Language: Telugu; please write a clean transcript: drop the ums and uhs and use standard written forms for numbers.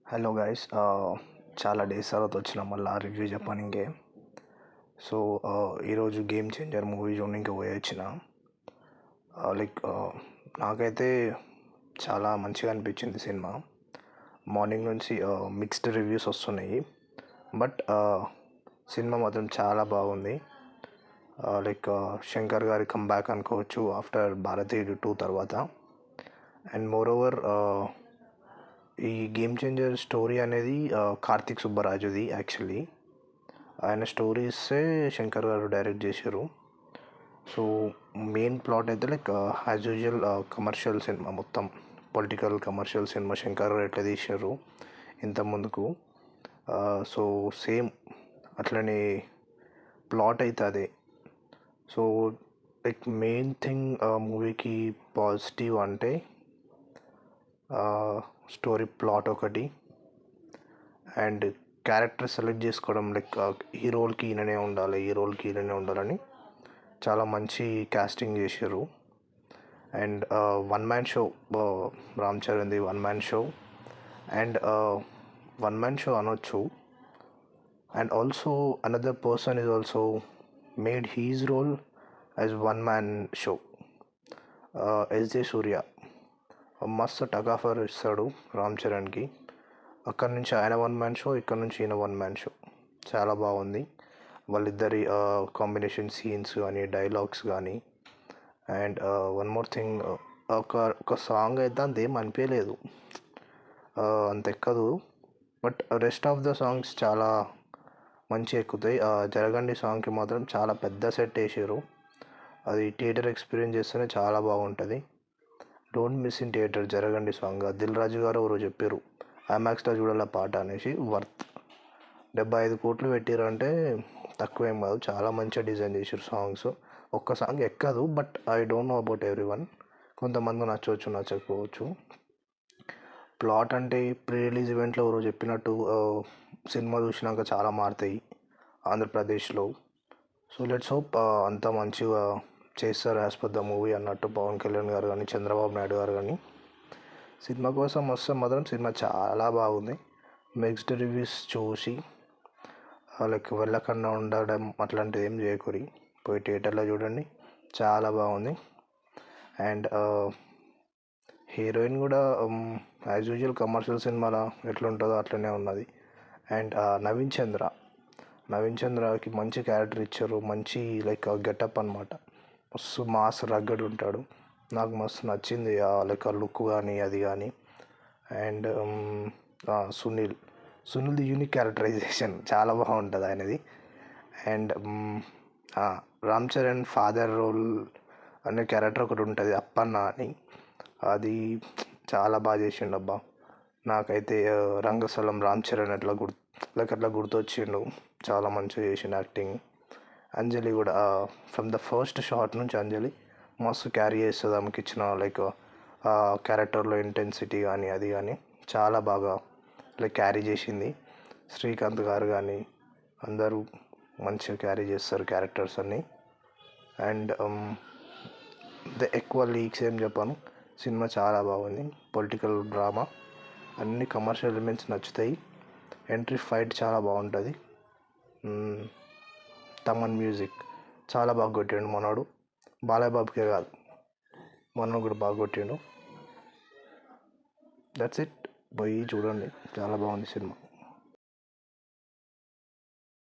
హలో గైస్, చాలా డేస్ తర్వాత వచ్చిన మళ్ళీ రివ్యూ చెప్పడానికి. సో ఈరోజు గేమ్ చేంజర్ మూవీ చూడడానికి పోయి వచ్చిన. లైక్ నాకైతే చాలా మంచిగా అనిపించింది సినిమా. మార్నింగ్ నుంచి మిక్స్డ్ రివ్యూస్ వస్తున్నాయి, బట్ సినిమా మాత్రం చాలా బాగుంది. లైక్ శంకర్ గారి కంబ్యాక్ అనుకోవచ్చు ఆఫ్టర్ భారతీయుడు 2 తర్వాత. అండ్ మోర్ ఓవర్ ఈ గేమ్ చేంజర్ స్టోరీ అనేది కార్తిక్ సుబ్బరాజుది. యాక్చువల్లీ ఆయన స్టోరీసే శంకర్ గారు డైరెక్ట్ చేశారు. సో మెయిన్ ప్లాట్ అయితే like as usual commercial cinema, మొత్తం పొలిటికల్ కమర్షియల్ సినిమా శంకర్ గారు ఎట్లా తీశారు ఇంత ముందుకు. సో సేమ్ అట్లనే ప్లాట్ అయితే అదే. సో లైక్ మెయిన్ థింగ్ మూవీకి పాజిటివ్ అంటే స్టోరీ ప్లాట్ ఒకటి, అండ్ క్యారెక్టర్ సెలెక్ట్ చేసుకోవడం. లైక్ ఈ రోల్కి ఈయననే ఉండాలి, ఈ రోల్కి ఈయననే ఉండాలని చాలా మంచి కాస్టింగ్ చేశారు. And one man show, Ram చరణ్ది one man show. And one man show అనొచ్చు. And also another person is also made his role as one man show. SJ Surya మస్తు టగాఫర్ ఇస్తాడు రామ్ చరణ్కి. అక్కడి నుంచి ఆయన వన్ మ్యాన్ షో, ఇక్కడ నుంచి ఈయన వన్ మ్యాన్ షో. చాలా బాగుంది వాళ్ళిద్దరి కాంబినేషన్ సీన్స్ కానీ, డైలాగ్స్ కానీ. అండ్ వన్ మోర్ థింగ్, ఒక సాంగ్ అయితే అంతేం అనిపించలేదు, అంత ఎక్కదు. But rest of the songs చాలా మంచి ఎక్కుతాయి. జరగండి సాంగ్కి మాత్రం చాలా పెద్ద సెట్ వేసారు. అది థియేటర్ ఎక్స్పీరియన్స్ చేస్తేనే చాలా బాగుంటుంది. డోంట్ మిస్ ఇన్ థియేటర్ జరగండి సాంగ్. దిల్ రాజు గారు ఎవరో చెప్పారు ఐమాక్స్లో చూడాల పాట అనేసి. వర్త్ 75 కోట్లు పెట్టారంటే తక్కువేం కాదు. చాలా మంచిగా డిజైన్ చేశారు సాంగ్స్. ఒక్క సాంగ్ ఎక్కదు, but I don't know about everyone. కొంతమంది నచ్చవచ్చు, నచ్చకపోవచ్చు. ప్లాట్ అంటే ప్రీ రిలీజ్ ఈవెంట్లో ఎవరో చెప్పినట్టు సినిమా చూసినాక చాలా మారుతాయి ఆంధ్రప్రదేశ్లో. సో లెట్స్ హోప్ అంతా మంచిగా చేస్తారు యాజ్ పర్ ద మూవీ అన్నట్టు పవన్ కళ్యాణ్ గారు కానీ, చంద్రబాబు నాయుడు గారు కానీ. సినిమా కోసం వస్తే మాత్రం సినిమా చాలా బాగుంది. మిక్స్డ్ రివ్యూస్ చూసి లైక్ వెళ్ళకుండా ఉండడం అట్లాంటిది ఏం చేయకూరి, పోయి థియేటర్లో చూడండి, చాలా బాగుంది. అండ్ హీరోయిన్ కూడా యాజ్ యూజువల్ కమర్షియల్ సినిమాలో ఎట్లుంటుందో అట్లనే ఉన్నది. అండ్ నవీన్ చంద్రకి మంచి క్యారెక్టర్ ఇచ్చారు. మంచి లైక్ గెటప్ అనమాట. మస్తు మాస్ రగ్గడ్ ఉంటాడు. నాకు మస్తు నచ్చింది లైక్ లుక్ కానీ అది కానీ. అండ్ సునీల్ది యూనిక్ క్యారెక్టరైజేషన్ చాలా బాగుంటుంది ఆయనది. And Ram Charan father role అనే క్యారెక్టర్ ఒకటి ఉంటుంది, అప్పన్న అని. అది చాలా బాగా చేసిండు అబ్బా. నాకైతే రంగస్థలం రామ్ చరణ్ అట్లా గుర్తొచ్చిండు. చాలా మంచిగా చేసిండు యాక్టింగ్. అంజలి కూడా ఫ్రమ్ ద ఫస్ట్ షాట్ నుంచి అంజలి మస్తు క్యారీ చేస్తుంది. ఆమెకి ఇచ్చిన లైక్ క్యారెక్టర్లో ఇంటెన్సిటీ కానీ అది కానీ చాలా బాగా లైక్ క్యారీ చేసింది. శ్రీకాంత్ గారు కానీ అందరూ మంచిగా క్యారీ చేస్తారు క్యారెక్టర్స్ అన్నీ. అండ్ ఎక్కువ లీక్స్ ఏం చెప్పాను, సినిమా చాలా బాగుంది. పొలిటికల్ డ్రామా, అన్ని కమర్షియల్ ఎలిమెంట్స్ నచ్చుతాయి. ఎంట్రీ ఫైట్ చాలా బాగుంటుంది. తమన్ మ్యూజిక్ చాలా బాగా కొట్టిండు మనోడు. బాలయ్య బాబుకే కాదు, మనోడు కూడా బాగా కొట్టిండు. దట్స్ ఇట్, పోయి చూడండి, చాలా బాగుంది సినిమా.